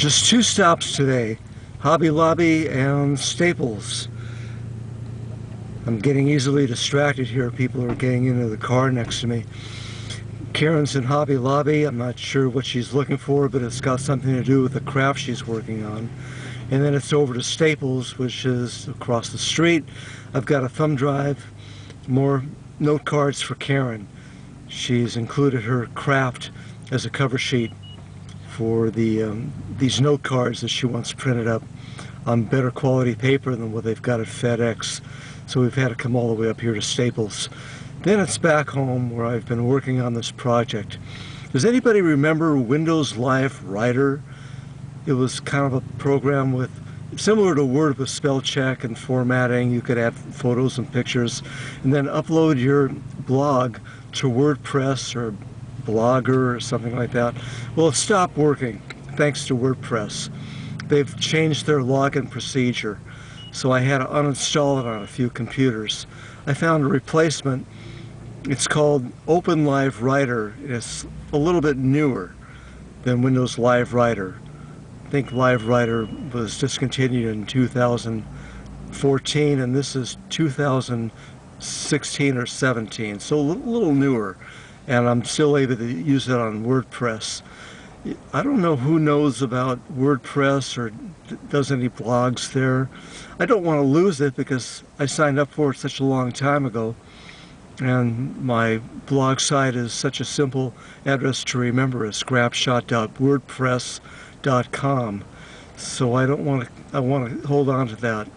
Just two stops today, Hobby Lobby and Staples. I'm getting easily distracted here. People are getting into the car next to me. Karen's in Hobby Lobby. I'm not sure what she's looking for, but it's got something to do with the craft she's working on. And then it's over to Staples, which is across the street. I've got a thumb drive, more note cards for Karen. She's included her craft as a cover sheet for these note cards that she wants printed up on better quality paper than what they've got at FedEx. So we've had to come all the way up here to Staples. Then it's back home where I've been working on this project. Does anybody remember Windows Live Writer? It was kind of a program with similar to Word with spell check and formatting. You could add photos and pictures and then upload your blog to WordPress or Blogger or something like that. Well, it stopped working thanks to WordPress. They've changed their login procedure, so I had to uninstall it on a few computers. I found a replacement. It's called Open Live Writer. It's a little bit newer than Windows Live Writer. I think Live Writer was discontinued in 2014, and this is 2016 or 17, so a little newer, and I'm still able to use it on WordPress. I don't know who knows about WordPress or does any blogs there. I don't want to lose it because I signed up for it such a long time ago, and my blog site is such a simple address to remember as grapshot.wordpress.com. So I want to hold on to that.